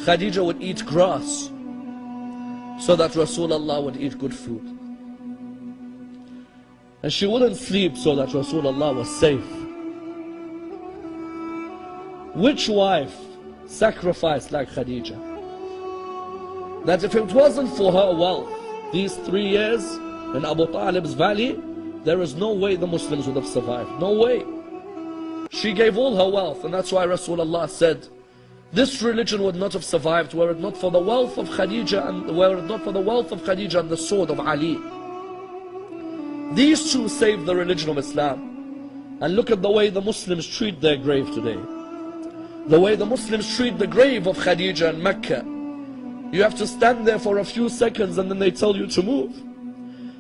Khadija would eat grass so that Rasulullah would eat good food. And she wouldn't sleep so that Rasulullah was safe. Which wife sacrificed like Khadija? That if it wasn't for her wealth, these 3 years in Abu Talib's valley, there is no way the Muslims would have survived. No way. She gave all her wealth, and that's why Rasulullah said, this religion would not have survived were it not for the wealth of Khadija and the sword of Ali. These two saved the religion of Islam. And look at the way the Muslims treat their grave today. The way the Muslims treat the grave of Khadija in Mecca. You have to stand there for a few seconds and then they tell you to move.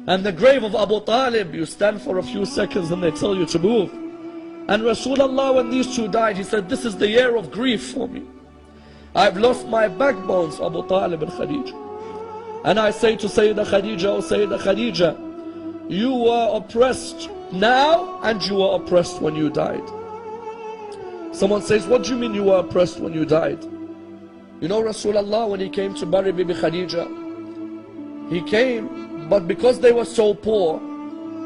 And the grave of Abu Talib, you stand for a few seconds and they tell you to move. And Rasulullah, when these two died, he said, this is the year of grief for me. I've lost my backbones, Abu Talib and Khadija. And I say to Sayyidah Khadija, oh Sayyidah Khadija, you were oppressed now and you were oppressed when you died. Someone says, what do you mean you were oppressed when you died? You know Rasulullah, when he came to bury Bibi Khadija, he came, but because they were so poor,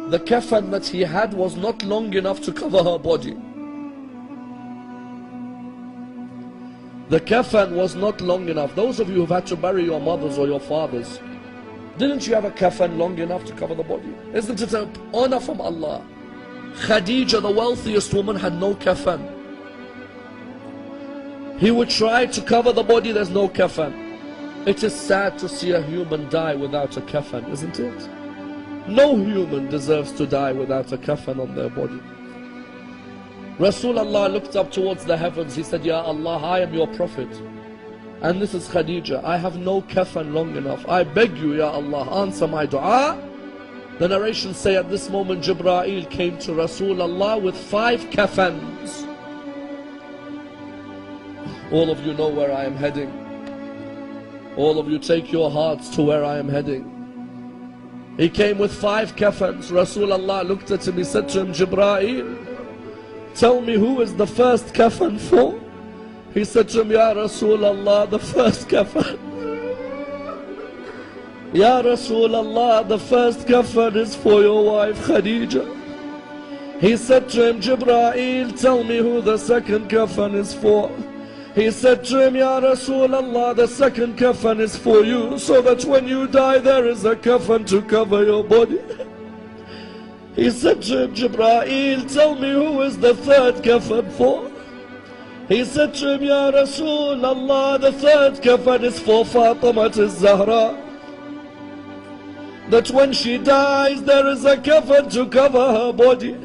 the kafan that he had was not long enough to cover her body. The kafan was not long enough. Those of you who've had to bury your mothers or your fathers, didn't you have a kafan long enough to cover the body? Isn't it an honor from Allah? Khadija, the wealthiest woman, had no kafan. He would try to cover the body, there's no kafan. It is sad to see a human die without a kafan, isn't it? No human deserves to die without a kafan on their body. Rasulullah looked up towards the heavens. He said, Ya Allah, I am your prophet. And this is Khadija. I have no kafan long enough. I beg you, Ya Allah, answer my dua. The narrations say at this moment, Jibreel came to Rasulullah with 5 kafans. All of you know where I am heading. All of you take your hearts to where I am heading. He came with 5 kafans. Rasulullah looked at him. He said to him, Jibreel, tell me who is the first kafan for? He said to him, Ya Rasulullah, the first kafan. Ya Rasulullah, the first kafan is for your wife Khadija. He said to him, Jibreel, tell me who the second kafan is for. He said to him, Ya Rasulullah, the second kafan is for you, so that when you die there is a kafan to cover your body. He said to him, Jibreel, tell me who is the third kafan for? He said to him, Ya Rasulullah, the third kafan is for Fatima al-Zahra. That when she dies there is a kafan to cover her body.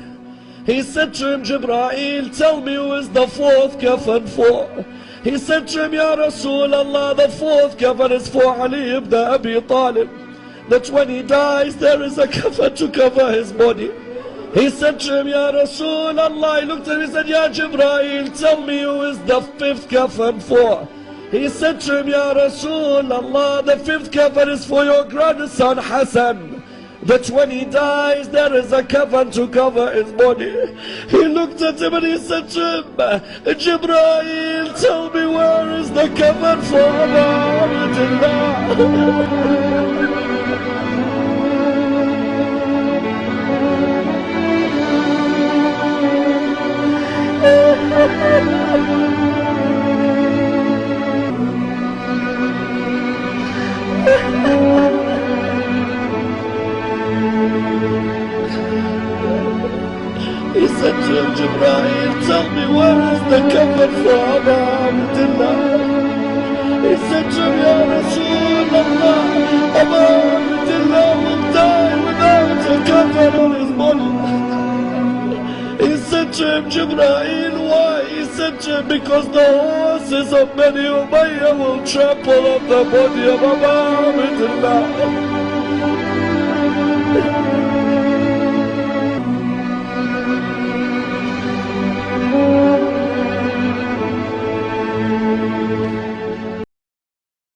He said to him, Jibreel, tell me who is the fourth kafan for? He said to him, Ya Rasulullah, the fourth kafan is for Ali ibn Abi Talib. That when he dies there is a kafan to cover his body. He said to him, Ya Rasulullah, he looked at him and said, Ya Jibreel, tell me who is the fifth kafan for? He said to him, Ya Rasulullah, the fifth kafan is for your grandson Hassan. That when he dies there is a kafan to cover his body. He looked at him and he said to him, Jibreel, tell me where is the kafan for Abdullah? He said to him, Jibreel, tell me where is the kafan for Abdullah? He said to him, Ya Rasulullah, Abdullah will die without a kafan on his body. He said to him, Jibreel, why? He said to him, because the horses of Bani Umayyah will trample on the body of Abdullah.